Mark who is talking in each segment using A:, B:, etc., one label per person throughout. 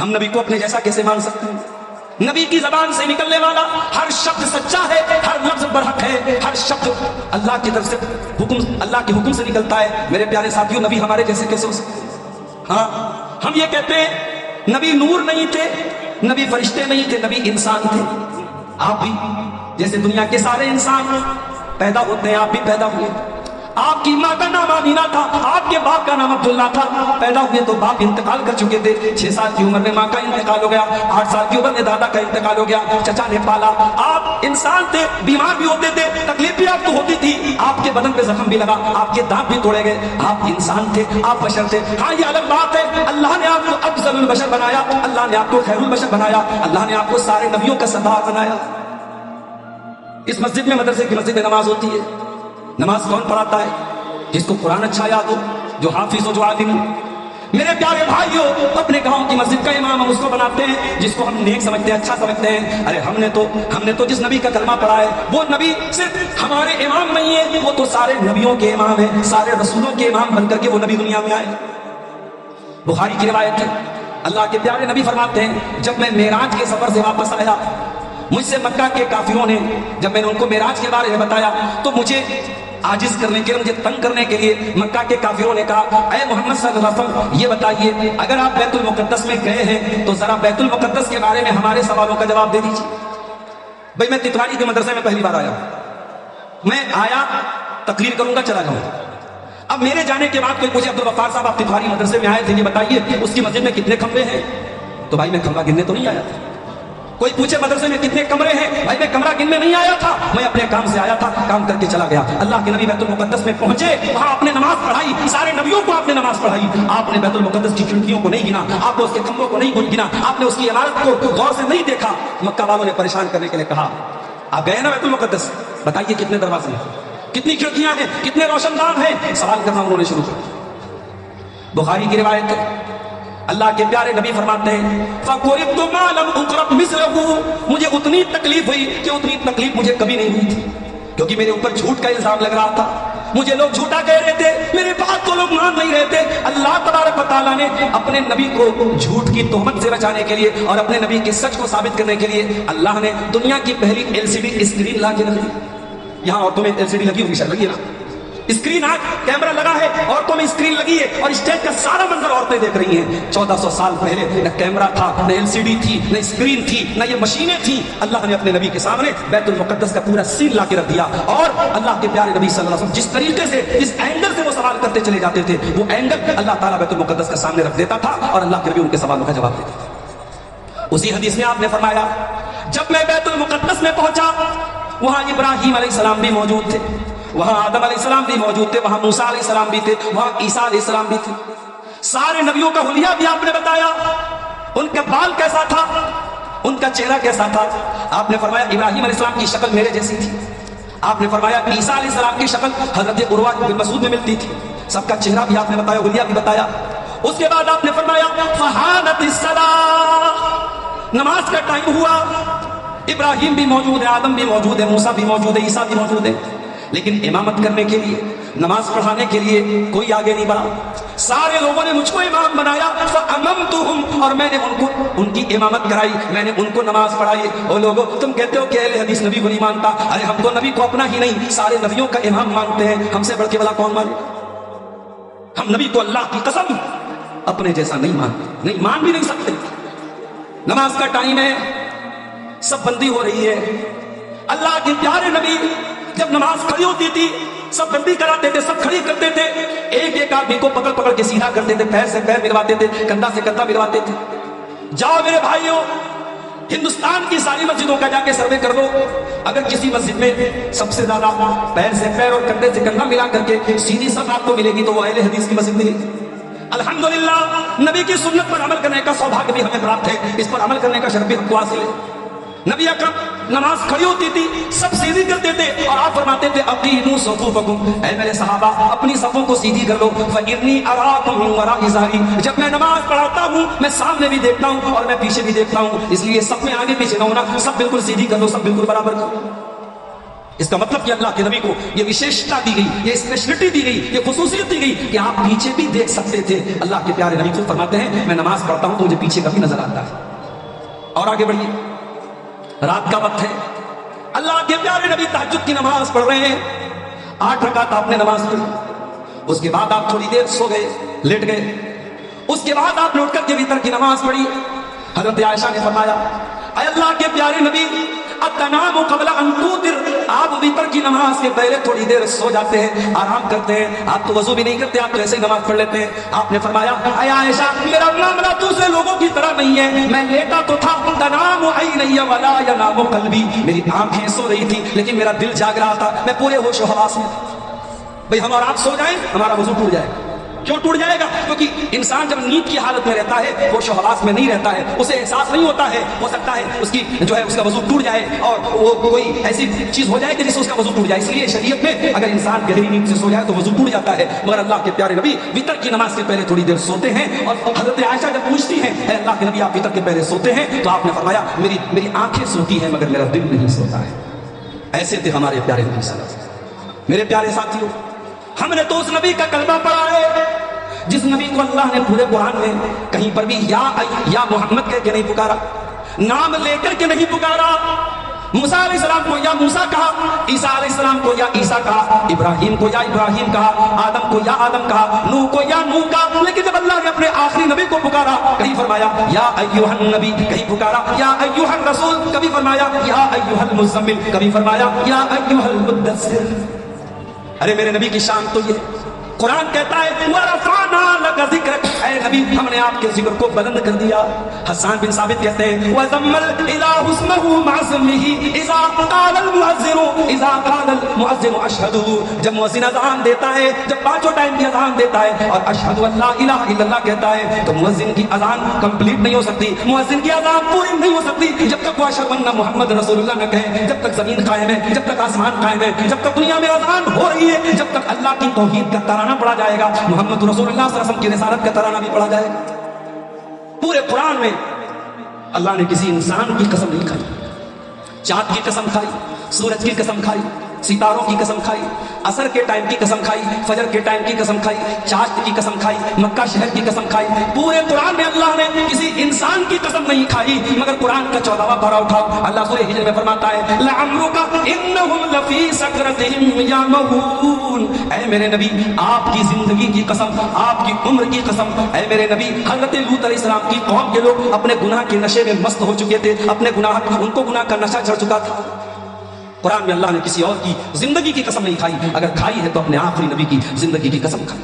A: ہم نبی کو اپنے جیسا کیسے مان سکتے ہیں؟ نبی کی زبان سے نکلنے والا ہر شبد سچا ہے، ہر لفظ برحق ہے، ہر شبد اللہ کی طرف سے اللہ کے حکم سے نکلتا ہے۔ میرے پیارے ساتھیوں، نبی ہمارے جیسے کیسے ہو سکتے ہیں؟ ہاں، ہم یہ کہتے ہیں نبی نور نہیں تھے، نبی فرشتے نہیں تھے، نبی انسان تھے۔ آپ بھی جیسے دنیا کے سارے انسان پیدا ہوتے ہیں، آپ بھی پیدا ہوئے۔ آپ کی ماں کا نام آمینہ تھا، آپ کے باپ کا نام عبداللہ تھا۔ پیدا ہوئے تو باپ انتقال کر چکے تھے، 6 سال کی عمر میں ماں کا انتقال ہو گیا، 8 سال کی عمر میں دادا کا انتقال ہو گیا، چچا نے پالا۔ آپ انسان تھے، بیمار بھی ہوتے تھے، تکلیف بھی آپ کو ہوتی تھی، آپ کے بدن پہ زخم بھی لگا، آپ کے دانت بھی توڑے گئے۔ آپ انسان تھے، آپ بشر تھے۔ ہاں، یہ الگ بات ہے، اللہ نے آپ کو افضل البشر بنایا، اللہ نے آپ کو خیر البشر بنایا، اللہ نے آپ کو سارے نبیوں کا سردار بنایا۔ اس مسجد میں، مدرسے کی مسجد میں نماز ہوتی ہے۔ نماز کون پڑھاتا ہے؟ جس کو قرآن اچھا یاد ہو، جو حافظ ہو، جو عالم ہو۔ میرے پیارے بھائیوں، اپنے گاؤں کی مسجد کا امام ہم اس کو بناتے ہیں جس کو ہم نیک سمجھتے ہیں، اچھا سمجھتے ہیں۔ ارے ہم نے تو جس نبی کا کلمہ پڑھا ہے، وہ نبی صرف ہمارے امام نہیں ہے، وہ تو سارے نبیوں کے امام ہیں، سارے رسولوں کے امام بن کر کے وہ نبی دنیا میں آئے۔ بخاری کی روایت ہے، اللہ کے پیارے نبی فرماتے ہیں، جب میں معراج کے سفر سے واپس آیا، مجھ سے مکہ کے کافروں نے، جب میں نے ان کو معراج کے بارے میں بتایا تو مجھے عاجز کرنے کے لیے، مجھے تنگ کرنے کے لیے مکہ کے کافروں نے کہا، اے محمد صلی اللہ علیہ وسلم، یہ بتائیے اگر آپ بیت المقدس میں گئے ہیں تو ذرا بیت المقدس کے بارے میں ہمارے سوالوں کا جواب دے دیجیے۔ بھئی میں تتواری کے مدرسے میں پہلی بار آیا، میں آیا تقریر کروں گا، چلا جاؤں گا۔ اب میرے جانے کے بعد کوئی پوچھے، عبدالغفار صاحب آپ تتواری مدرسے میں آئے تھے، یہ بتائیے اس کی مسجد میں کتنے کمرے ہیں؟ تو بھائی میں کمرہ گننے تو نہیں آیا تھا۔ کوئی پوچھے مدرسے میں کتنے کمرے ہیں؟ بھائی میں کمرہ گننے نہیں آیا تھا، میں اپنے کام سے آیا تھا، کام کر کے چلا گیا۔ اللہ کے نبی بیت المقدس میں پہنچے، وہاں آپ نے نماز پڑھائی، سارے نبیوں کو آپ نے نماز پڑھائی۔ آپ نے بیت المقدس کی کھڑکیوں کو نہیں گنا، آپ نے اس کے کمروں کو نہیں گنا، آپ نے اس کی عمارت کو غور سے نہیں دیکھا۔ مکہ والوں نے پریشان کرنے کے لیے کہا، آپ گئے نا بیت المقدس، بتائیے کتنے دروازے ہیں، کتنی کھڑکیاں ہیں، کتنے روشن دان ہیں؟ سوال کرنا انہوں نے شروع کر۔ بخاری کی روایت ہے، اللہ کے پیارے نبی فرماتے ہیں، فَقُرِبْتُ مَا لَمْ أُقْرَبْ مِثْلَهُ، مجھے اتنی تکلیف ہوئی کہ اتنی تکلیف مجھے کبھی نہیں ہوئی تھی، کیونکہ میرے اوپر جھوٹ کا الزام لگ رہا تھا، مجھے لوگ جھوٹا کہہ رہے تھے، میرے بات کو لوگ مان نہیں رہے تھے۔ اللہ تبارک و تعالیٰ نے اپنے نبی کو جھوٹ کی تہمت سے بچانے کے لیے اور اپنے نبی کے سچ کو ثابت کرنے کے لیے اللہ نے دنیا کی پہلی LCD اسکرین لا کے رکھ دی۔ یہاں عورتوں میں LCD لگی ہوئی، شاید لگی ہے نا، اسکرین، آج کیمرہ لگا ہے، عورتوں میں اسکرین لگی ہے اور اسٹیج کا سارا منظر عورتیں دیکھ رہی ہیں۔ 1400 سال پہلے نہ کیمرہ تھا، نہ LCD تھی، نہ اسکرین تھی، نہ یہ مشینیں تھیں۔ اللہ نے اپنے نبی کے سامنے بیت المقدس کا پورا سین لا کے رکھ دیا، اور اللہ کے پیارے نبی صلی اللہ علیہ وسلم جس طریقے سے، جس اینگل سے وہ سوال کرتے چلے جاتے تھے، وہ اینگل اللہ تعالیٰ بیت المقدس کا سامنے رکھ دیتا تھا اور اللہ کے نبی ان کے سوالوں کا جواب دیتے تھے۔ اسی حدیث میں آپ نے فرمایا، جب میں بیت المقدس میں پہنچا، وہاں ابراہیم علیہ السلام بھی موجود تھے، وہاں آدم علیہ السلام بھی موجود تھے، وہاں موسیٰ علیہ السلام بھی تھے، وہاں عیسیٰ علیہ السلام بھی تھے۔ سارے نبیوں کا حلیہ بھی آپ نے بتایا، ان کا بال کیسا تھا، ان کا چہرہ کیسا تھا۔ آپ نے فرمایا ابراہیم علیہ السلام کی شکل میرے جیسی تھی، آپ نے فرمایا عیسیٰ علیہ السلام کی شکل حضرت عروہ بن مسعود میں ملتی تھی۔ سب کا چہرہ بھی آپ نے بتایا، حلیہ بھی بتایا۔ اس کے بعد آپ نے فرمایا فحانت الصلاۃ، نماز کا ٹائم ہوا، ابراہیم بھی موجود ہے، آدم بھی موجود ہے، موسیٰ بھی موجود ہے، عیسیٰ بھی موجود ہے، لیکن امامت کرنے کے لیے، نماز پڑھانے کے لیے کوئی آگے نہیں بڑھا۔ سارے لوگوں نے مجھ کو امام بنایا، فَأَمَمْتُهُمْ، اور میں نے ان کی امامت کرائی، میں نے ان کو نماز پڑھائی۔ اور لوگوں، تم کہتے ہو کہ اہل حدیث نبی کو نہیں مانتا، ارے ہم تو نبی کو اپنا ہی نہیں سارے نبیوں کا امام مانتے ہیں، ہم سے بڑھ کے بھلا کون مانے؟ ہم نبی کو اللہ کی قسم اپنے جیسا نہیں مانتے، نہیں مان بھی نہیں سکتے۔ نماز کا ٹائم ہے، سب بندی ہو رہی ہے، اللہ کے پیارے نبی جب نماز کھڑی ہوتی تھی سب بندی کراتے تھے، سب کھڑی کرتے تھے، ایک ایک آدمی کو پکڑ پکڑ کے سیدھا کرتے تھے، پیر سے پیر ملواتے تھے، کندھا سے کندھا ملواتے تھے۔ جاؤ میرے بھائیوں، ہندوستان کی ساری مسجدوں کا جا کے سروے کر لو، اگر کسی مسجد میں سب سے زیادہ پیر سے پیر اور کندھے سے کندھا ملا کر کے سیدھی صف آپ کو ملے گی تو وہ اہل حدیث کی مسجد ملے گی۔ الحمدللہ نبی کی سنت پر عمل کرنے کا سوبھاگیہ بھی ہمیں پراپت ہے، اس پر عمل کرنے کا شرف بھی ہم کو حاصل ہے۔ نبی اکرم نماز کھڑی ہوتی تھی، سب سیدھی کرتے تھے اور آپ فرماتے تھے اقیموا صفوفکم، اے میرے صحابہ اپنی صفوں کو سیدھی کر لو، فإنی اراکم من وراء ظہری، جب میں نماز پڑھاتا ہوں میں سامنے بھی دیکھتا ہوں اور میں پیچھے بھی دیکھتا ہوں، اس لیے سب میں آگے پیچھے نہ ہونا، سب بالکل سیدھی کر لو، سب بالکل برابر کر لو۔ اس کا مطلب کہ اللہ کے نبی کو یہ وشیشتا دی گئی, یہ اسپیشلٹی دی گئی, یہ خصوصیت دی گئی کہ آپ پیچھے بھی دیکھ سکتے تھے. اللہ کے پیارے نبی کو فرماتے ہیں میں نماز پڑھتا ہوں تو مجھے پیچھے کا بھی نظر آتا ہے. اور آگے بڑھیے, رات کا وقت ہے, اللہ کے پیارے نبی تہجد کی نماز پڑھ رہے ہیں. 8 رکعت آپ نے نماز پڑھی, اس کے بعد آپ تھوڑی دیر سو گئے, لیٹ گئے. اس کے بعد آپ لوٹ کر کے وتر کی نماز پڑھی. حضرت عائشہ نے فرمایا اے اللہ کے پیارے نبی اتنام قبل ان توتر, آپ وتر کی نماز کے پہلے تھوڑی دیر سو جاتے ہیں, آرام کرتے ہیں, آپ تو وضو بھی نہیں کرتے, آپ تو ایسے ہی نماز پڑھ لیتے ہیں. آپ نے فرمایا اے عائشہ میرا معاملہ دوسرے لوگوں کی طرح نہیں ہے, میں لیٹا تو تھا تنام عینی ولا ینام قلبی, میری آنکھیں سو رہی تھی لیکن میرا دل جاگ رہا تھا, میں پورے ہوش و حواس میں. بھئی ہم اور آپ سو جائیں ہمارا وضو ٹوٹ جائے. کیوں ٹوٹ جائے گا؟ کیونکہ انسان جب نیند کی حالت میں رہتا ہے, ہوش و حواس میں نہیں رہتا ہے, اسے احساس نہیں ہوتا ہے. ہو سکتا ہے اس کی جو ہے اس کا وضو ٹوٹ جائے اور وہ کوئی ایسی چیز ہو جائے کہ جس سے اس کا وضو ٹوٹ جائے. اس لیے شریعت میں اگر انسان گہری نیند سے سو جائے تو وضو ٹوٹ جاتا ہے. مگر اللہ کے پیارے نبی وتر کی نماز سے پہلے تھوڑی دیر سوتے ہیں. اور حضرت عائشہ جب پوچھتی ہیں اے اللہ کے نبی آپ وتر کے پہلے سوتے ہیں, تو آپ نے فرمایا میری آنکھیں سوتی ہیں مگر میرا دل نہیں سوتا ہے. ایسے تھے ہمارے پیارے نبی صلی اللہ علیہ وسلم. میرے پیارے ساتھیوں, ہم نے تو اس نبی کا کلمہ پڑھا ہے جس نبی کو اللہ نے پورے قرآن میں کہیں پر بھی یا محمد کہہ کے نہیں پکارا, نام لے کر کے نہیں پکارا. موسیٰ علیہ السلام کو یا موسیٰ کہا, عیسیٰ علیہ السلام کو یا عیسیٰ کہا, ابراہیم کو یا ابراہیم کہا, آدم کو یا آدم کہا, نوح کو یا نوح کہا. لیکن جب اللہ نے اپنے آخری نبی کو پکارا, کہیں فرمایا یا ایھا النبی, کہیں پکارا یا ایھا الرسول, کبھی فرمایا یا ایھا المزمل, کبھی فرمایا یا ایھا المدثر. ارے میرے نبی کی شان تو یہ قرآن کہتا ہے وَرَفَعْنَا لَكَ ذِكْرَكَ, اے نبی ہم نے آپ کے ذکر کو بلند کر دیا. حسان بن ثابت کہتے ہیں وَذَمَّ الْإِلَٰهُ اسْمَهُ مَعَ اسْمِهِ إِذَا قَالَ الْمُؤَذِّنُ أَشْهَدُ, جب مؤذن اذان دیتا ہے, جب 5 ٹائم کی اذان دیتا ہے اور اشہد ان لا الہ الا اللہ کہتا ہے, تو مؤذن کی اذان کمپلیٹ نہیں ہو سکتی, مؤذن کی اذان پوری نہیں ہو سکتی جب تک وہ اشہد ان محمد رسول اللہ نہ کہے. جب تک زمین قائم ہے, جب تک آسمان قائم ہے, جب تک دنیا میں اذان ہو رہی ہے, جب تک اللہ کی توحید کا ترانہ پڑھا جائے گا, محمد رسول اللہ صلی اللہ علیہ وسلم کی رسالت کا ترانہ بھی پڑھا جائے گا. پورے قرآن میں اللہ نے کسی انسان کی قسم نہیں کھائی. چاند کی قسم کھائی, سورج کی قسم کھائی, ستاروں کی قسم کھائی, عصر کے ٹائم کی قسم کھائی, فجر کے ٹائم کی قسم کھائی, چاشت کی قسم کھائی, مکہ شہر کی قسم کھائی. پورے قرآن میں اللہ نے کسی انسان کی قسم نہیں کھائی. مگر قرآن کا 14واں پارہ اٹھاؤ, اللہ سورہ ہجر میں فرماتا ہے لعمرک انہم لفی سکرتہم یعمہون, اے میرے نبی آپ کی زندگی کی قسم, آپ کی عمر کی قسم, اے میرے نبی حضرت لوط علیہ السلام کی قوم کے لوگ اپنے گناہ کے نشے میں مست ہو چکے تھے, اپنے گناہ ان کو گناہ کا نشہ چڑھ چکا تھا. قرآن میں اللہ نے کسی اور کی زندگی کی قسم نہیں کھائی, اگر کھائی ہے تو اپنے آخری نبی کی زندگی کی قسم کھائی.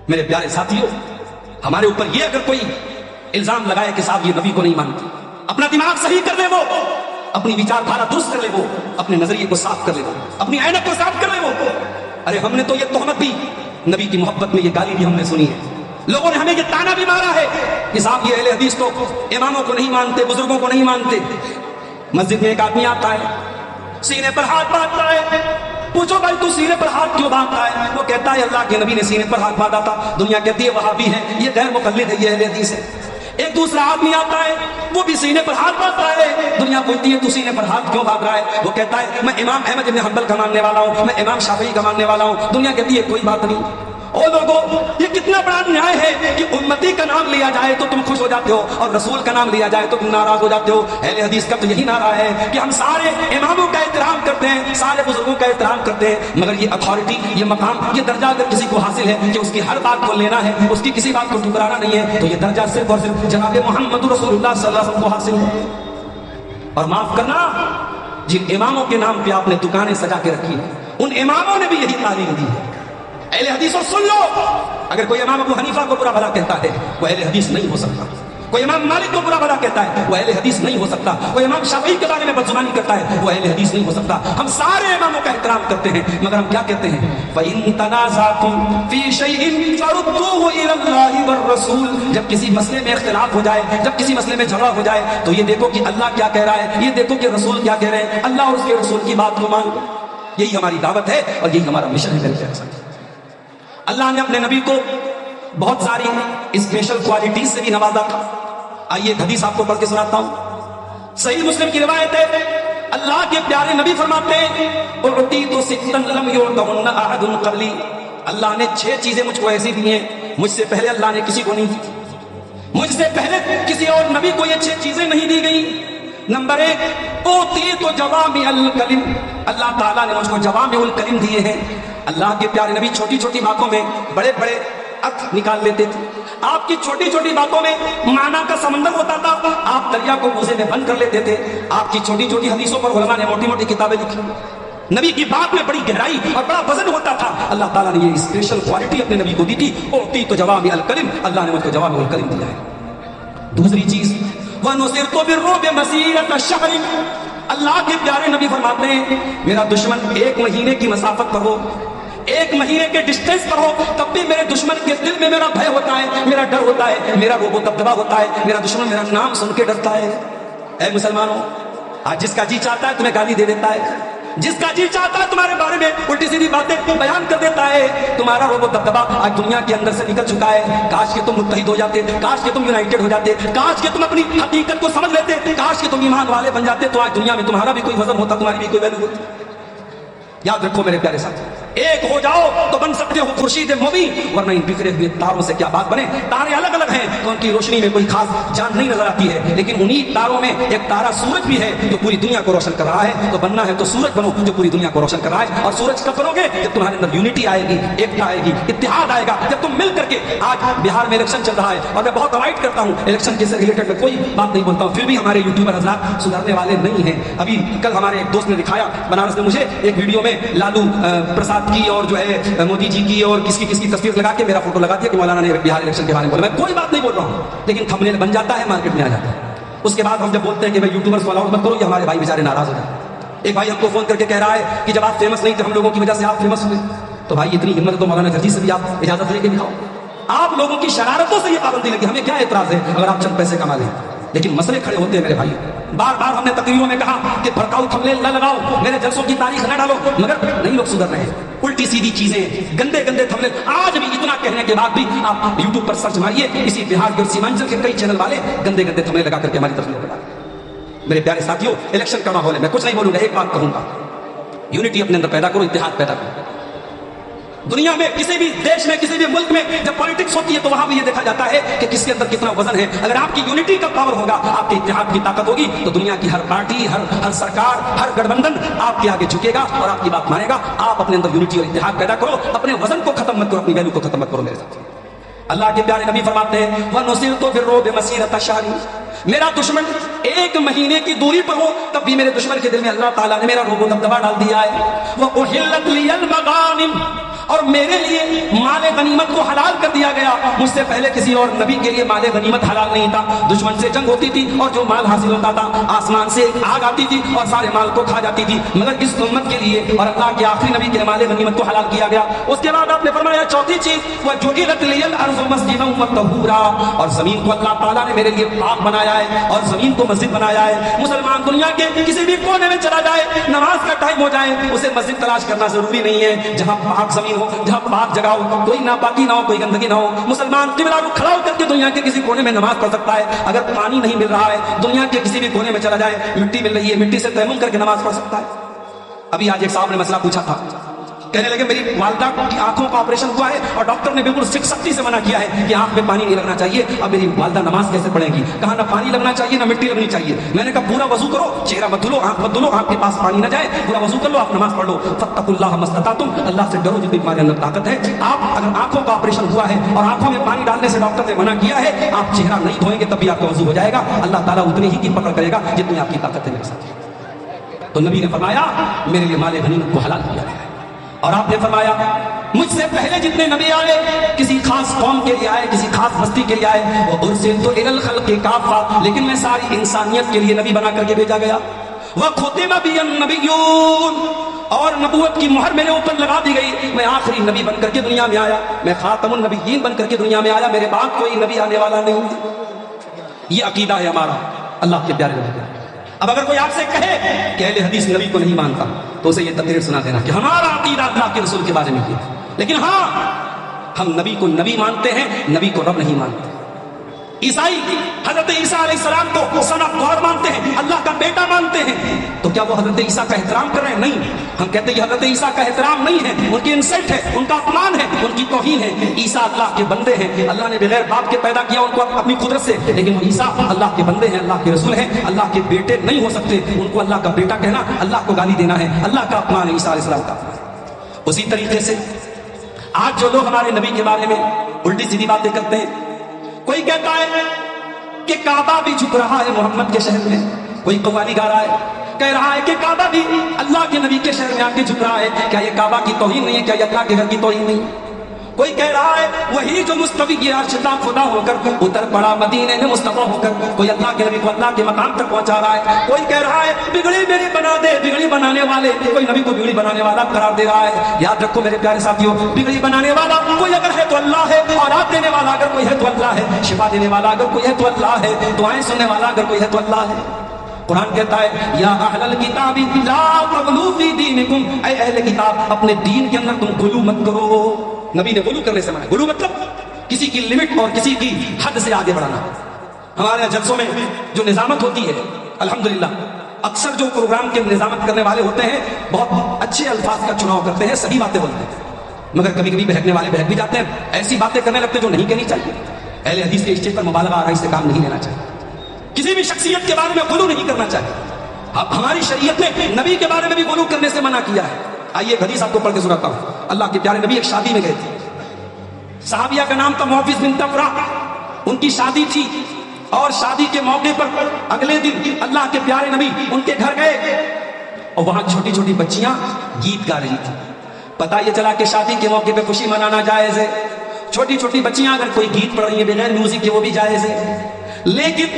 A: میرے پیارے ساتھیوں, ہمارے اوپر یہ اگر کوئی الزام لگائے کہ صاحب یہ نبی کو نہیں مانتے, اپنا دماغ صحیح کر لے, وہ اپنی وچار دھارا درست کر لے, وہ اپنے نظریے کو صاف کر لے, وہ اپنی عینک کو صاف کر لے. وہ ارے ہم نے تو یہ تہمت بھی, نبی کی محبت میں یہ گالی بھی ہم نے سنی ہے, لوگوں نے ہمیں یہ تانا بھی مارا ہے کہ صاحب یہ اہل حدیث تو اماموں کو نہیں مانتے, بزرگوں کو نہیں مانتے. مسجد میں ایک آدمی آتا ہے, سینے پر ہاتھ باندھتا ہے, پوچھو بھائی تو سینے پر ہاتھ کیوں باندھتا ہے؟ وہ کہتا ہے اللہ کے نبی نے سینے پر ہاتھ باندھا تھا. دنیا کہتی ہے وہابی ہے, یہ غیر مقلد ہے, یہ اہل حدیث ہے. ایک دوسرا آدمی آتا ہے, وہ بھی سینے پر ہاتھ باندھتا ہے. دنیا پوچھتی ہے تو سینے پر ہاتھ کیوں باندھ رہا ہے؟ وہ کہتا ہے میں امام احمد بن حنبل کا ماننے والا ہوں, میں امام شافعی کا ماننے والا ہوں. دنیا کہتی ہے کوئی بات نہیں. او لوگوں, یہ کتنا بڑا نیائے ہے کہ امتی کا نام لیا جائے تو تم خوش ہو جاتے ہو, اور رسول کا نام لیا جائے تو تم ناراض ہو جاتے ہو. اہل حدیث کا تو یہی نعرہ ہے کہ ہم سارے اماموں کا احترام کرتے ہیں, سارے بزرگوں کا احترام کرتے ہیں, مگر یہ اتھارٹی, یہ مقام, یہ درجہ اگر کسی کو حاصل ہے کہ اس کی ہر بات کو لینا ہے, اس کی کسی بات کو ٹکرانا نہیں ہے, تو یہ درجہ صرف اور صرف جناب محمد رسول اللہ صلی اللہ علیہ وسلم کو حاصل ہے. اور معاف کرنا, جن اماموں کے نام پہ آپ نے دکانیں سجا کے رکھی ہیں, ان اماموں نے بھی یہی تعلیم دی ہے. اہل حدیث اور سن لو, اگر کوئی امام ابو حنیفہ کو برا بھلا کہتا ہے وہ اہل حدیث نہیں ہو سکتا. کوئی امام مالک کو برا بھلا کہتا ہے وہ اہل حدیث نہیں ہو سکتا. کوئی امام شافعی کے بارے میں بدزبانی کرتا ہے وہ اہل حدیث نہیں ہو سکتا. ہم سارے اماموں کا احترام کرتے ہیں, مگر ہم کیا کہتے ہیں فَإِن تَنَازَعْتُمْ فِي شَيْءٍ فَرُدُّوهُ إِلَى اللَّهِ وَالرَّسُولِ, جب کسی مسئلے میں اختلاف ہو جائے, جب کسی مسئلے میں جھگڑا ہو جائے, تو یہ دیکھو کہ اللہ کیا کہہ رہا ہے, یہ دیکھو کہ رسول کیا کہہ رہے ہیں. اللہ اور اس کے رسول کی بات کو مانو. یہی ہماری دعوت ہے اور یہی ہمارا مشن ہے. میرے پیارے ساتھی, اللہ نے اپنے نبی کو بہت ساری اسپیشل کوالٹیز سے بھی نوازا تھا. آئیے ایک حدیث آپ کو پڑھ کے سناتا ہوں. صحیح مسلم کی روایت ہے, اللہ کے پیارے نبی فرماتے ہیں اعطیت ستا لم یعطہن احد قبلی، اللہ نے 6 چیزیں مجھ کو ایسی دی ہیں مجھ سے پہلے اللہ نے کسی کو نہیں دی، مجھ سے پہلے کسی اور نبی کو یہ 6 چیزیں نہیں دی گئی۔ نمبر 1 اعطیت جوامع الکلم، اللہ تعالیٰ نے مجھ کو جوامع الکلم دیے ہیں۔ اللہ کے پیارے نبی چھوٹی چھوٹی باتوں میں بڑے بڑے ارتھ نکال لیتے تھے، آپ کی چھوٹی چھوٹی باتوں میں معنی کا سمندر ہوتا تھا، آپ دریا کو موزے میں بند کر لیتے تھے، آپ کی چھوٹی چھوٹی حدیثوں پر علماء نے موٹی موٹی کتابیں لکھی، نبی کی بات میں بڑی گہرائی اور بڑا وزن ہوتا تھا۔ اللہ تعالیٰ نے یہ اسپیشل کوالٹی اپنے نبی کو دی تھی، اعطیت جوامع الکلم، اللہ نے مجھ کو جوامع الکلم دیا ہے۔ دوسری چیز وَنُصِرْتُ بِالرُّعْبِ مَسِيرَةَ شَهْرٍ، اللہ کے پیارے نبی فرماتے ہیں میرا دشمن 1 مہینے کی مسافت پر ہو، 1 مہینے کے ڈسٹینس پر ہو، تب بھی میرے دشمن کے دل میں میرا بھے ہوتا ہے، میرا ڈر ہوتا ہے، میرا روب و دبدبا ہوتا ہے، میرا دشمن میرا نام سن کے ڈرتا ہے۔ اے مسلمانوں، آج جس کا جی چاہتا ہے تمہیں گالی دے دیتا ہے، جس کا جی چاہتا ہے تمہارے بارے میں الٹی سیدھی باتیں بیان کر دیتا ہے، تمہارا روب و دبدبا آج دنیا کے اندر سے نکل چکا ہے۔ کاش کہ تم متحد ہو جاتے، کاش کہ تم یونائٹڈ ہو جاتے، کاش کہ تم اپنی حقیقت کو سمجھ لیتے، کاش کہ تم ایمان والے بن جاتے، تو آج دنیا میں تمہارا بھی کوئی وزن ہوتا، تمہاری بھی کوئی ویلیو ہوتی۔ یاد رکھو میرے پیارے ساتھی، ایک ہو جاؤ تو بن سکتے ہو خورشید مبین، ورنہ ان بکھرے ہوئے تاروں سے کیا بات بنے۔ تارے الگ الگ ہیں تو ان کی روشنی میں کوئی خاص جان نہیں نظر آتی ہے، لیکن انہی تاروں میں ایک تارا سورج بھی ہے جو پوری دنیا کو روشن کر رہا ہے۔ تو بننا ہے تو سورج بنو جو پوری دنیا کو روشن کر رہا ہے۔ اور سورج کب بنو گے؟ جب تمہارے اندر یونٹی آئے گی، ایکتا آئے گی، اتحاد آئے گا، جب تم مل کر کے۔ آج بہار میں الیکشن چل رہا ہے اور میں بہت اوائڈ کرتا ہوں الیکشن کے سے ریلیٹڈ، میں کوئی بات نہیں بولتا ہوں، پھر بھی ہمارے یوٹیوبر حضرات سدھرنے والے نہیں ہیں۔ ابھی کل ہمارے ایک دوست نے دکھایا بنارس میں مجھے ایک ویڈیو میں لالو پرساد کی اور جو ہے مودی جی کی اور کس کی تصویر لگا کے میرا فوٹو لگا دیا کہ مولانا نے بہار الیکشن کے بارے میں بولا۔ میں کوئی بات نہیں بول رہا ہوں، لیکن تھمبنیل بن جاتا ہے، مارکیٹ میں آ جاتا ہے۔ اس کے بعد ہم جب بولتے ہیں کہ بھائی یوٹیوبرس کو الاؤڈ مت کرو، یہ ہمارے بھائی بیچارے ناراض ہو جاتے ہیں۔ ایک بھائی ہم کو فون کر کے کہہ رہا ہے کہ جب آپ فیمس نہیں تھے ہم لوگوں کی وجہ سے آپ فیمس ہوئے، تو بھائی اتنی ہمت تو مولانا جرجی سے بھی آپ اجازت لے کے دکھاؤ۔ آپ لوگوں کی شرارتوں سے یہ پابندی لگی، ہمیں کیا اعتراض ہے اگر آپ چند پیسے کما لیں، لیکن مسئلے کھڑے ہوتے ہیں میرے بھائی۔ بار بار ہم نے تقریروں میں کہا کہ بھڑکاؤ تھمبنیل نہ لگاؤ، میرے جلسوں کی تاریخ نہ ڈالو، مگر نہیں لوگ سدھر رہے ہیں۔ الٹی سیدھی چیزیں، گندے گندے تھمبنیل، آج بھی اتنا کہنے کے بعد بھی آپ یوٹیوب پر سرچ ماریے، اسی بہار کے اور سیمانچل کے کئی چینل والے گندے گندے تھمبنیل لگا کر کے ہماری طرف لوگ۔ میرے پیارے ساتھیوں، الیکشن کا ماحول ہے، میں کچھ نہیں بولوں گا، ایک بات کہوں گا، یونٹی اپنے اندر پیدا کرو، اتحاد پیدا کرو۔ دنیا میں کسی بھی دیش میں کسی بھی ملک میں جب پالیٹکس ہوتی ہے تو وہاں بھی یہ دیکھا جاتا ہے کہ کس کے اندر کتنا وزن ہے۔ اگر آپ کی یونٹی کا پاور ہوگا، آپ کے اتحاد کی طاقت ہوگی، تو دنیا کی ہر پارٹی، ہر سرکار، ہر گٹھ بندھن آپ کے آگے جھکے گا اور آپ کی بات مانے گا۔ آپ اپنے اندر یونٹی اور اتحاد پیدا کرو، اپنے وزن کو ختم مت کرو، اپنی ویلو کو ختم مت کرو میرے ساتھ۔ اللہ کے پیارے نبی فرماتے ہیں وَنُصِرْتُ بِالرُّعْبِ مَسِيرَةَ شَهْرٍ، میرا دشمن 1 مہینے کی دوری پر ہو تب بھی میرے دشمن کے دل میں اللہ تعالیٰ نے میرا روب و دبدبا ڈال دیا ہے۔ وَأُحِلَّتْ لِيَ الْمَغَانِمُ، اور میرے لیے مال غنیمت کو حلال کر دیا گیا۔ مجھ سے پہلے کسی اور نبی کے لیے مال غنیمت حلال نہیں تھا۔ دشمن سے جنگ ہوتی تھی اور جو مال حاصل ہوتا تھا آسمان سے آگ آتی تھی اور سارے مال کو کھا جاتی تھی، مگر اس امت کے لیے اور اللہ کے آخری نبی کے مال غنیمت کو حلال کیا گیا۔ اس کے بعد آپ نے فرمایا چوتھی چیز وَجُعِلَتْ لِيَ الْأَرْضُ مَسْجِدًا وَطَهُورًا، اور زمین کو اللہ تعالیٰ نے میرے لیے پاک بنایا ہے اور زمین کو مسجد بنایا ہے۔ مسلمان دنیا کے کسی بھی کونے میں چلا جائے، نماز کا ٹائم ہو جائے، اسے مسجد تلاش کرنا ضروری نہیں ہے۔ جہاں پاک زمین ہو، جہاں پاک جگہ ہو، کوئی ناپاکی نہ ہو، کوئی گندگی نہ ہو، مسلمان قبلہ کو کھڑا ہو کر کے دنیا کے کسی کونے میں نماز پڑھ سکتا ہے۔ اگر پانی نہیں مل رہا ہے، دنیا کے کسی بھی کونے میں چلا جائے، مٹی مل رہی ہے، مٹی سے تیمم کر کے نماز پڑھ سکتا ہے۔ ابھی آج ایک صاحب نے مسئلہ پوچھا تھا، کہنے لگے میری والدہ کی آنکھوں کا آپریشن ہوا ہے اور ڈاکٹر نے بالکل سختی سے منع کیا ہے کہ آنکھ میں پانی نہیں لگنا چاہیے، اب میری والدہ نماز کیسے پڑھے گی؟ کہا نہ پانی لگنا چاہیے نہ مٹی لگنی چاہیے۔ میں نے کہا پورا وضو کرو، چہرہ مت دھلو، آنکھ مت دھلو، آنکھ کے پاس پانی نہ جائے، پورا وضو کر لو، آپ نماز پڑھ لو۔ فاتقوا اللہ ما استطعتم، اللہ سے ڈرو جتنی تمہارے اندر طاقت ہے۔ آپ اگر آنکھوں کا آپریشن ہوا ہے اور آنکھوں میں پانی ڈالنے سے ڈاکٹر نے منع کیا ہے، آپ چہرہ نہیں دھوئیں گے تب بھی آپ کا وضو ہو جائے گا، اللہ تعالیٰ اتنی ہی کی پکڑ کرے گا جتنی آپ کی طاقت ہے میرے ساتھ۔ تو نبی نے فرمایا میرے لیے مال غنیمت کو حلال کیا ہے۔ اور آپ نے فرمایا مجھ سے پہلے جتنے نبی آئے کسی خاص قوم کے لیے آئے، کسی خاص بستی کے لیے آئے، وَأُرْسِلْتُ إِلَى الْخَلْقِ كَافَّةً، لیکن میں ساری انسانیت کے لیے نبی بنا کر کے بھیجا گیا۔ وَخُتِمَ بِيَ النَّبِيُّونَ، اور نبوت کی مہر میرے اوپر لگا دی گئی، میں آخری نبی بن کر کے دنیا میں آیا، میں خاتم النبیین بن کر کے دنیا میں آیا، میرے بعد کوئی نبی آنے والا نہیں ہے۔ یہ عقیدہ ہے ہمارا اللہ کے پیارے نبی کا۔ اب اگر کوئی آپ سے کہے کہ اہل حدیث نبی کو نہیں مانتا تو اسے یہ تقریر سنا دینا کہ ہمارا عقیدہ اللہ کے رسول کے بارے میں ہے، لیکن ہاں ہم نبی کو نبی مانتے ہیں، نبی کو رب نہیں مانتے۔ عیسائی حضرت عیسیٰ علیہ السلام کو صنع گاڈ مانتے ہیں، اللہ کا بیٹا مانتے ہیں، تو کیا وہ حضرت عیسیٰ کا احترام کر رہے ہیں؟ نہیں، ہم کہتے ہیں یہ حضرت عیسیٰ کا احترام نہیں ہے، ان کی انسلٹ ہے، ان کا اپمان ہے، ان کی توہین ہے۔ عیسیٰ اللہ کے بندے ہیں، اللہ نے بغیر باپ کے پیدا کیا ان کو اپنی قدرت سے، لیکن وہ عیسیٰ اللہ کے بندے ہیں، اللہ کے رسول ہیں، اللہ کے بیٹے نہیں ہو سکتے۔ ان کو اللہ کا بیٹا کہنا اللہ کو گالی دینا ہے، اللہ کا اپمان ہے عیسیٰ علیہ السلام کا۔ اسی طریقے سے آج جو لوگ ہمارے نبی کے بارے میں الٹی سیدھی باتیں کرتے ہیں، کوئی کہتا ہے کہ کعبہ بھی جھک رہا ہے محمد کے شہر میں، کوئی قوالی گا رہا ہے، کہہ رہا ہے کہ کعبہ بھی اللہ کے نبی کے شہر میں آ کے جھک رہا ہے، کیا یہ کعبہ کی توہین نہیں ہے؟ کیا یہ اللہ کے گھر کی توہین نہیں ہے؟ کوئی کہہ رہا ہے وہی جو مستوی عرش کا خدا ہو کر اتر پڑا مدینے میں مصطفیٰ ہو کر، کوئی اللہ کے نبی کو اللہ کے مقام تک پہنچا رہا ہے۔ کوئی کہہ رہا ہے بگڑی میری بنا دے، بگڑی بنانے والے، کوئی نبی کو بگڑی بنانے والا قرار دے رہا ہے۔ یاد رکھو میرے پیارے ساتھیوں، بگڑی بنانے والا کوئی اگر ہے تو اللہ ہے، اولاد دینے والا اگر کوئی ہے تو اللہ ہے، شفا دینے والا اگر کوئی ہے تو اللہ ہے، دعائیں سننے والا اگر کوئی ہے تو اللہ ہے۔ قرآن کہتا ہے یا اہل الکتاب لا تغلوا فی دینکم، اے اہل کتاب اپنے دین کے اندر تم غلو مت کرو۔ نبی نے غلو کرنے سے منع، غلو مطلب کسی کی لمٹ اور کسی کی حد سے آگے بڑھانا۔ ہمارے جلسوں میں جو نظامت ہوتی ہے الحمدللہ، اکثر جو پروگرام کے نظامت کرنے والے ہوتے ہیں بہت اچھے الفاظ کا چناؤ کرتے ہیں، صحیح باتیں بولتے ہیں، مگر کبھی کبھی بہکنے والے بہک بھی جاتے ہیں، ایسی باتیں کرنے لگتے جو نہیں کہنی چاہیے۔ اہل حدیث کے اسٹیج پر مبالغہ آرائی سے کام نہیں لینا چاہیے، کسی بھی شخصیت کے بارے میں غلو نہیں کرنا چاہیے۔ اب ہماری شریعت نے نبی کے بارے میں بھی غلو کرنے سے منع کیا ہے۔ آئیے ایک حدیث آپ کو پڑھ کے سناتا ہوں۔ اللہ کے پیارے نبی ایک شادی میں گئے تھے، صحابیہ کا نام تھا معوذ بنت افراح، ان کی شادی تھی، اور شادی کے موقع پر اگلے دن اللہ کے پیارے نبی ان کے گھر گئے، اور وہاں چھوٹی چھوٹی بچیاں گیت گا رہی تھی۔ پتہ یہ چلا کہ شادی کے موقع پہ خوشی منانا جائز ہے، چھوٹی چھوٹی بچیاں اگر کوئی گیت پڑھ رہی ہیں بغیر میوزک کے وہ بھی جائز ہے، لیکن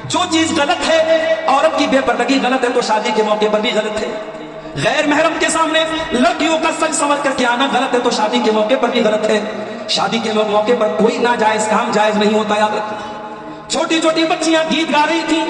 A: جو چیز غلط ہے، عورت کی بے پردگی غلط ہے، تو شادی کے موقع پر بھی غلط ہے۔ غیر محرم کے سامنے لڑکیوں کا سج سنور کر کے آنا غلط ہے، تو شادی کے موقع پر بھی غلط ہے۔ شادی کے موقع پر کوئی ناجائز کام جائز نہیں ہوتا، یاد رکھیں۔ چھوٹی چھوٹی بچیاں گیت گا رہی تھیں،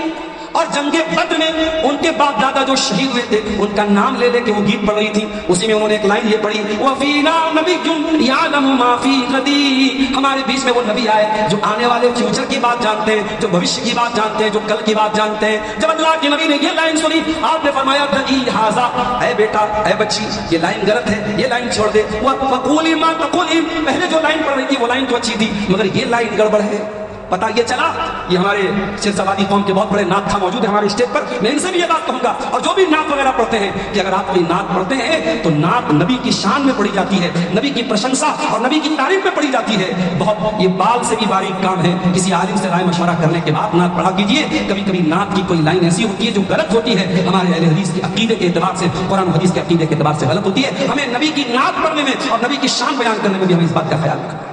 A: اور جنگ بدر میں ان کے باپ دادا جو شہید ہوئے تھے ان کا نام لے لے کے وہ گیت پڑھ رہی تھی۔ اسی میں انہوں نے ایک لائن یہ پڑھی وَفِينَا نَبِيٌّ يَعْلَمُ مَا فِي غَدٍ، ہمارے بیچ میں وہ نبی آئے جو آنے والے فیوچر کی بات جانتے ہیں، جو بھوشیہ کی بات جانتے ہیں، جو کل کی بات جانتے ہیں۔ جب اللہ کے نبی نے یہ لائن سنی، آپ نے فرمایا دعی ھذا، اے بیٹا اے بچی یہ لائن غلط ہے، یہ لائن چھوڑ دے۔ وَقُولِي مَا تَقُولِي، پہلے جو لائن پڑھ رہی تھی وہ لائن تو اچھی تھی، مگر یہ لائن گڑبڑ ہے۔ پتہ یہ چلا، یہ ہمارے سرسوادی قوم کے بہت بڑے نعت خواہ موجود ہیں ہمارے اسٹیج پر، میں ان سے بھی یہ بات کہوں گا، اور جو بھی نعت وغیرہ پڑھتے ہیں کہ اگر آپ کوئی نعت پڑھتے ہیں تو نعت نبی کی شان میں پڑھی جاتی ہے، نبی کی پرشنسا اور نبی کی تعریف میں پڑھی جاتی ہے۔ بہت یہ بال سے بھی باریک کام ہے، کسی عالم سے رائے مشورہ کرنے کے بعد نعت پڑھا کیجیے۔ کبھی کبھی نعت کی کوئی لائن ایسی ہوتی ہے جو غلط ہوتی ہے، ہمارے اہل حدیث کے عقیدے کے اعتبار سے، قرآن و حدیث کے عقیدے کے اعتبار سے غلط ہوتی ہے۔ ہمیں نبی کی نعت پڑھنے میں اور نبی کی شان بیان کرنے میں بھی ہمیں اس بات کا خیال رکھنا ہے۔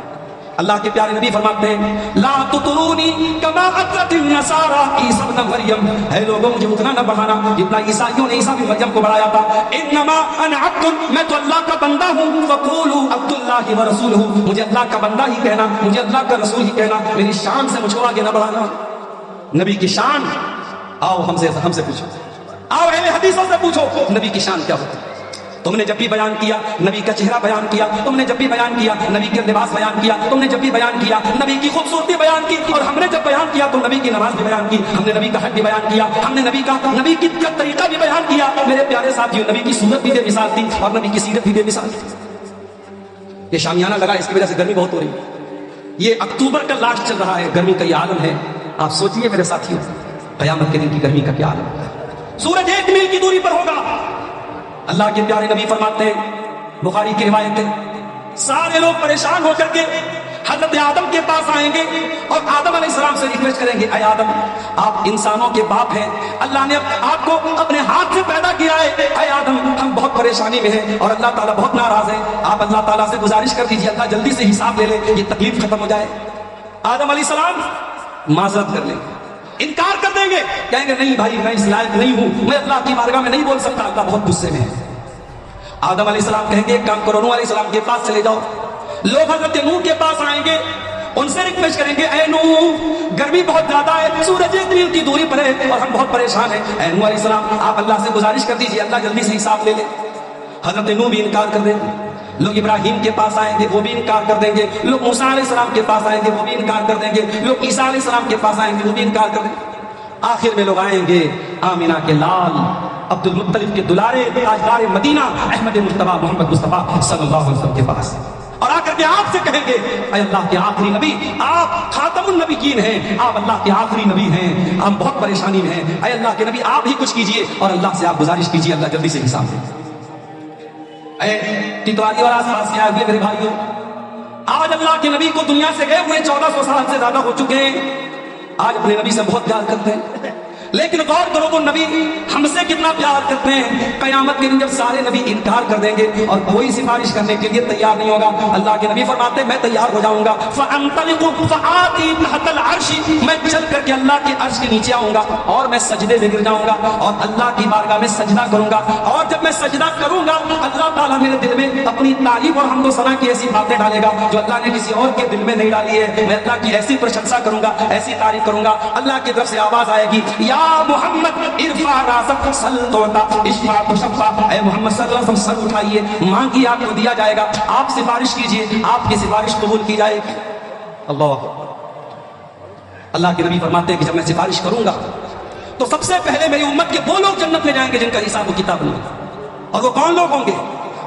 A: اللہ کے پیارے نبی فرماتے ہیں لا تطرونی کما اطرت النصارى عیسی ابن مریم، اے لوگوں مجھے اتنا نہ بڑھانا جتنا عیسائیوں نے عیسی ابن مریم کو بڑھایا تھا۔ انما انا عبد، میں تو اللہ کا بندہ ہوں، فقولوا عبد اللہ ورسولہ، مجھے اللہ کا بندہ ہی کہنا، مجھے اللہ کا رسول ہی کہنا، میری شان سے مجھ کو آگے نہ بڑھانا۔ نبی کی شان، آؤ ہم سے پوچھو، آؤ اہل حدیثوں سے پوچھو نبی کی شان کیا ہوتی ہے۔ تم نے جب بھی بیان کیا نبی کا چہرہ بیان کیا، تم نے جب بھی بیان کیا نبی کے لباس بیان کیا، تم نے جب بھی بیان کیا نبی کی خوبصورتی بیان کی، اور ہم نے جب بیان کیا تو نبی کی نماز بھی بیان کی، ہم نے نبی کا حج بھی بیان کیا، ہم نے نبی کی طریقہ بھی بیان کیا۔ میرے پیارے ساتھیوں، نبی کی صورت بھی بے مثال تھی اور نبی کی سیرت بھی بے مثال تھی۔ یہ شامیانہ لگا، اس کی وجہ سے گرمی بہت ہو رہی ہے، یہ اکتوبر کا لاسٹ چل رہا ہے، گرمی کا یہ عالم ہے۔ آپ سوچئے میرے ساتھیوں قیامت کے دن کی گرمی کا کیا عالم ہے۔ سورج 1 میل کی دوری پر ہوگا۔ اللہ کے پیارے نبی فرماتے ہیں، بخاری کی روایت ہے، سارے لوگ پریشان ہو کر کے حضرت آدم کے پاس آئیں گے اور آدم علیہ السلام سے ریکویسٹ کریں گے اے آدم آپ انسانوں کے باپ ہیں، اللہ نے آپ کو اپنے ہاتھ سے پیدا کیا ہے، اے آدم ہم بہت پریشانی میں ہیں اور اللہ تعالیٰ بہت ناراض ہے، آپ اللہ تعالیٰ سے گزارش کر دیجیے اللہ جلدی سے حساب لے لے، یہ تکلیف ختم ہو جائے۔ آدم علیہ السلام معذرت کر لیں گے، انکار کر دیں گے، کہیں گے نہیں بھائی میں اس لائق نہیں ہوں، میں اللہ کی بارگاہ میں نہیں بول سکتا، اللہ بہت غصے میں ہے۔ آدم علیہ السلام کہیں گے ایک کام کرو، نوح علیہ السلام کے پاس چلے جاؤ۔ لوگ حضرت نوح کے پاس آئیں گے، ان سے ریکویسٹ کریں گے اے نوح گرمی بہت زیادہ ہے، سورج 1 میل کی دوری پر ہے اور ہم بہت پریشان ہیں، اے نوح علیہ السلام آپ اللہ سے گزارش کر دیجیے اللہ جلدی سے حساب لے لے۔ حضرت نوح بھی انکار کر دیں گے، لوگ ابراہیم کے پاس آئیں گے وہ بھی انکار کر دیں گے، لوگ موسیٰ علیہ السلام کے پاس آئیں گے وہ بھی انکار کر دیں گے، لوگ عیسیٰ علیہ السلام کے پاس آئیں گے وہ بھی انکار کر دیں گے۔ آخر میں لوگ آئیں گے آمینہ کے لال عبد المطلب کے دلارے تاجدار مدینہ احمد مجتبی محمد مصطفیٰ صلی اللہ علیہ وسلم کے پاس، اور آ کر کے آپ سے کہیں گے اے اللہ کے آخری نبی، آپ خاتم النبیین ہیں، آپ اللہ کے آخری نبی ہیں، ہم بہت پریشانی میں ہیں، اے اللہ کے نبی آپ ہی کچھ کیجئے، اور اللہ سے آپ گزارش کیجئے اللہ جلدی سے حساب دے۔ اے ٹٹواری اور آس پاس کے آئے ہوئے میرے بھائیوں، آج اللہ کے نبی کو دنیا سے گئے ہوئے 1400 سال سے زیادہ ہو چکے ہیں، آج اپنے نبی سے بہت پیار کرتے ہیں، لیکن غور کرو وہ نبی ہم سے کتنا پیار کرتے ہیں۔ قیامت کے دن جب سارے نبی انکار کر دیں گے اور کوئی سفارش کرنے کے لیے تیار نہیں ہوگا، اللہ کے نبی فرماتے ہیں میں تیار ہو جاؤں گا، فَأَنْطَلِقُ فَآتِي تَحْتَ الْعَرْشِ، میں چل کر کے اللہ کے عرش کے نیچے آؤں گا اور میں سجدے میں گر جاؤں گا اور اللہ کی بارگاہ میں سجدہ کروں گا، اور جب میں سجدہ کروں گا اللہ تعالیٰ میرے دل میں اپنی تعریف اور حمد و ثنا کی ایسی باتیں ڈالے گا جو اللہ نے کسی اور کے دل میں نہیں ڈالی ہے، میں اللہ کی ایسی پرشنسا کروں گا، ایسی تعریف کروں گا، اللہ کی طرف سے آواز آئے گی یا محمد ارفع راسک سل توتا اشفع تشفع، اے محمد صلی اللہ علیہ وسلم سر اٹھائیے، مانگیے آپ کو دیا جائے گا، آپ سفارش کیجئے آپ کی سفارش قبول کی جائے گی۔ اللہ کے نبی فرماتے ہیں کہ جب میں سفارش کروں گا تو سب سے پہلے میری امت کے وہ لوگ جنت میں جائیں گے جن کا حساب و کتاب نہیں، اور وہ کون لوگ ہوں گے؟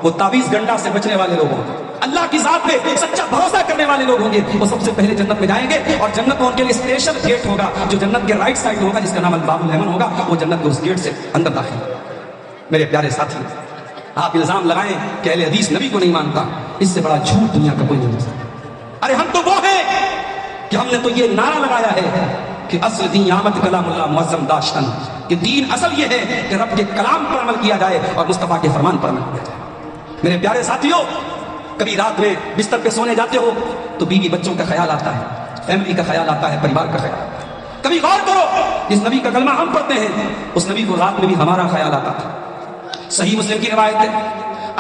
A: وہ تعویذ گنڈا سے بچنے والے لوگ ہوں گے، اللہ کی ذات پہ سچا بھروسہ کرنے والے لوگ ہوں گے، وہ سب سے پہلے جنت میں جائیں گے، اور جنت میں ان کے لیے اسپیشل گیٹ ہوگا جو جنت کے رائٹ سائڈ ہوگا جس کا نام الباب الیمن ہوگا، وہ جنت کے اس گیٹ سے اندر داخل۔ میرے پیارے ساتھی، آپ الزام لگائیں کہ اہل حدیث نبی کو نہیں مانتا، اس سے بڑا جھوٹ دنیا کا کوئی نہیں ہو سکتا۔ ارے ہم تو وہ ہیں کہ ہم نے تو یہ نعرہ لگایا ہے کہ اصل دین آمد کلام اللہ معظم داشتن، کہ دین اصل یہ ہے کہ رب کے کلام پر عمل کیا جائے اور مصطفیٰ کے فرمان پر عمل کیا جائے۔ میرے پیارے ساتھیوں، کبھی رات میں بستر پہ سونے جاتے ہو تو بیوی بچوں کا خیال آتا ہے، فیملی کا خیال آتا ہے، پریوار کا خیال آتا ہے۔ کبھی غور کرو جس نبی کا کلمہ ہم پڑھتے ہیں اس نبی کو رات میں بھی ہمارا خیال آتا تھا۔ صحیح مسلم کی روایت ہے،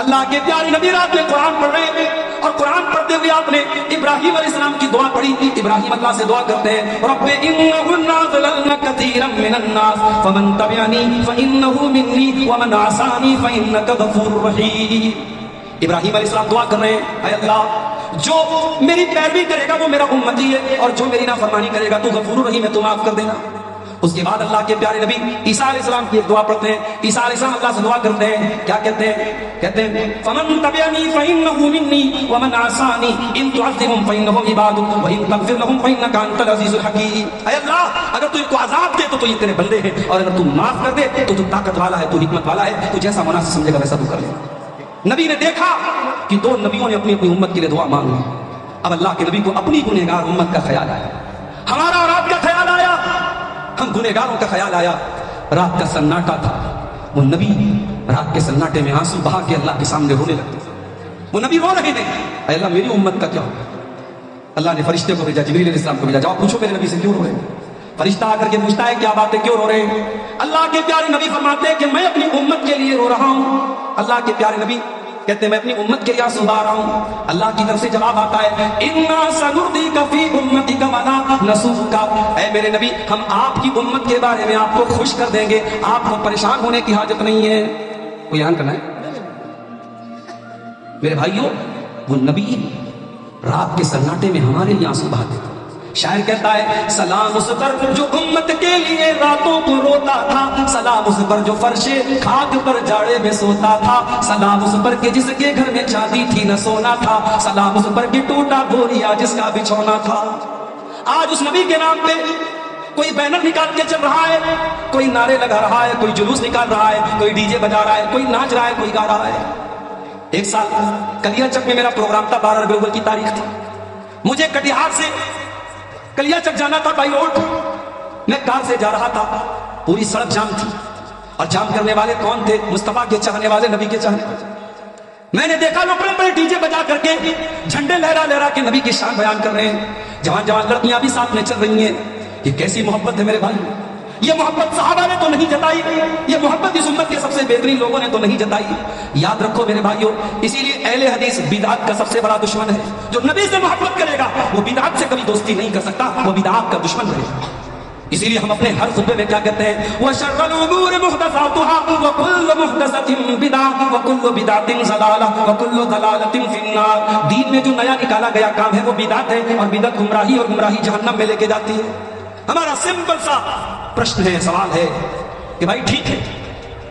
A: اللہ کے پیارے نبی رات میں قرآن پڑھ رہے ہیں اور قرآن پڑھتے ہوئے آپ نے ابراہیم علیہ السلام کی دعا پڑھی۔ ابراہیم اللہ سے دعا کرتے ہیں رب انہن ضللن کثیرا من الناس فمن تبعنی فانہ منی ومن عصانی فانک غفور رحیم۔ ابراہیم علیہ السلام دعا کر رہے ہیں اے اللہ جو میری پیروی کرے گا وہ میرا امتی ہے اور جو میری نافرمانی کرے گا تو غفور رحیم ہے، تو معاف کر دینا۔ اس کے بعد اللہ کے پیارے نبی عیسیٰ علیہ السلام کی ایک دعا پڑھتے ہیں۔ عیسیٰ علیہ السلام اللہ سے دعا کرتے ہیں، کیا کہتے ہیں؟ کہتے ہیں فمن تبعنی فانہ منی ومن عصانی ان تعذبهم فانهم عبادک وان تغفر لهم فانک انت العزیز الحکیم۔ اے اللہ اگر تو ان کو عذاب دے تو یہ تیرے بندے ہیں، اور اگر تو معاف کر دے تو طاقت والا ہے، تو حکمت والا ہے، تو جیسا مناسب سمجھے گا ویسا تو کر لے۔ نبی نے دیکھا کہ دو نبیوں نے اپنی اپنی امت کے لیے دعا مانگی، اب اللہ کے نبی کو اپنی گنہگار امت کا خیال آیا، ہمارا اور آپ کا خیال آیا، ہم گنہگاروں کا خیال آیا۔ رات کا سناٹا تھا، وہ نبی رات کے سناٹے میں آنسو بہا کے اللہ کے سامنے رونے لگتے، وہ نبی رو رہے تھے اے اللہ میری امت کا کیا ہوگا؟ اللہ نے فرشتے کو بھیجا، جبریل علیہ السلام کو بھیجا، جاؤ پوچھو میرے نبی سے کیوں رو رہے ہیں۔ فرشتہ آ کر کے پوچھتا ہے کیا بات ہے، کیوں رو رہے ہیں؟ اللہ کے پیارے نبی فرماتے ہیں کہ میں اپنی امت کے لیے رو رہا ہوں۔ اللہ کے پیارے نبی کہتے ہیں میں اپنی امت کے لیے آنسو بہا رہا ہوں۔ اللہ کی طرف سے جواب آتا ہے اِنَّا سَنُرْضِيكَ فِي أُمَّتِكَ وَلَا نَسُوءُكَ، اے میرے نبی ہم آپ کی امت کے بارے میں آپ کو خوش کر دیں گے، آپ کو پریشان ہونے کی حاجت نہیں ہے۔ کوئی یاد کرنا ہے میرے بھائیوں، وہ نبی رات کے سناٹے میں ہمارے لیے آنسو بہاتے تھے۔ شاعر کہتا ہے سلام اس پر جو امت کے لیے راتوں کو روتا تھا، سلام اس پر جو فرش خاک پر جاڑے میں سوتا تھا، سلام اس پر کہ جس کے گھر میں چاندی تھی نہ سونا تھا، سلام اس پر کہ ٹوٹا بوریا جس کا بچھونا تھا۔ آج اس نبی کے نام پہ کوئی بینر نکال کے چل رہا ہے، کوئی نعرے لگا رہا ہے، کوئی جلوس نکال رہا ہے، کوئی ڈی جے بجا رہا ہے، کوئی ناچ رہا ہے، کوئی گا رہا ہے۔ ایک سال کلیا چک میں میرا پروگرام تھا، 12 ربیع الاول کی تاریخ تھی، مجھے کٹیہار سے کلیا چک جانا تھا بائی روڈ، میں کار سے جا رہا تھا، پوری سڑک جام تھی، اور جام کرنے والے کون تھے؟ مصطفیٰ کے چاہنے والے، نبی کے چاہنے والے۔ میں نے دیکھا لوگ بڑے بڑے ڈی جے بجا کر کے جھنڈے لہرا لہرا کے نبی کی شان بیان کر رہے ہیں، جوان جوان لڑکیاں بھی ساتھ میں چل رہی ہیں۔ یہ کیسی محبت ہے میرے بھائی، یہ محبت صحابہ نے تو نہیں جتائی، یہ محبت اس امت کے سب سے بہترین لوگوں نے تو نہیں جتائی۔ یاد رکھو میرے بھائیوں، اسی لیے اہل حدیث بدعت کا سب سے بڑا دشمن ہے۔ جو نبی سے محبت کرے گا وہ بدعت سے کبھی دوستی نہیں کر سکتا، وہ بدعت کا دشمن رہے گا۔ اسی لیے ہم اپنے ہر خطبے میں کیا کہتے ہیں وَشَرَّ الْأُمُورِ مُحْدَثَاتُهَا وَكُلُّ مُحْدَثَةٍ بِدْعَةٌ وَكُلُّ بِدْعَةٍ ضَلَالَةٌ وَكُلُّ ضَلَالَةٍ فِي النَّارِ۔ دین میں جو نیا نکالا گیا کام ہے وہ بدعت ہے، اور بدعت گمراہی، اور گمراہی جہنم میں لے کے جاتی ہے۔ ہمارا سمپل سا پرشن ہے، سوال ہے کہ بھائی ٹھیک ہے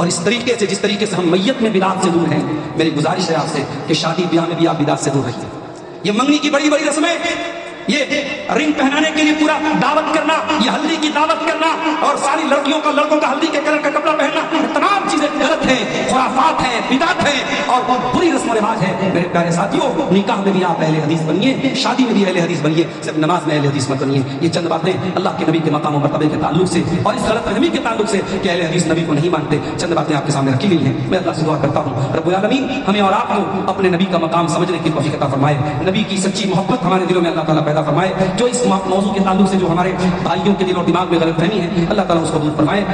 A: اور اس طریقے سے جس طریقے سے ہم میت میں بدعت سے دور ہیں، میری گزارش ہے آپ سے کہ شادی بیاہ میں بھی آپ بدعت سے دور رہیے۔ یہ منگنی کی بڑی بڑی رسمیں، یہ رنگ پہنانے کے لیے پورا دعوت کرنا، یہ ہلدی کی دعوت کرنا اور ساری لڑکیوں کا لڑکوں کا ہلدی کے کلر کا کپڑا پہننا، تمام چیزیں غلط ہیں، خرافات ہیں، بدعت ہیں اور بہت بری رسم و رواج ہے۔ میرے پیارے ساتھیوں، نکاح میں بھی آپ اہل حدیث بنیے، شادی میں بھی اہل حدیث بنیے، صرف نماز میں اہل حدیث مت بنیے۔ یہ چند باتیں اللہ کے نبی کے مقام و مرتبے کے تعلق سے اور اس غلط فہمی کے تعلق سے کہ اہل حدیث نبی کو نہیں مانتے، چند باتیں آپ کے سامنے رکھی گئی ہیں۔ میں اللہ سے دعا کرتا ہوں رب العالمین ہمیں اور آپ کو اپنے نبی کا مقام سمجھنے کی توفیق عطا فرمائے، نبی کی سچی محبت ہمارے دلوں میں اللہ تعالیٰ پیدا فرمائے۔ جو اس موضوع کے تعلق سے جو ہمارے بھائیوں کے دل اور دماغ میں غلط فہمی ہے، اللہ تعالیٰ اس کو دور فرمائے۔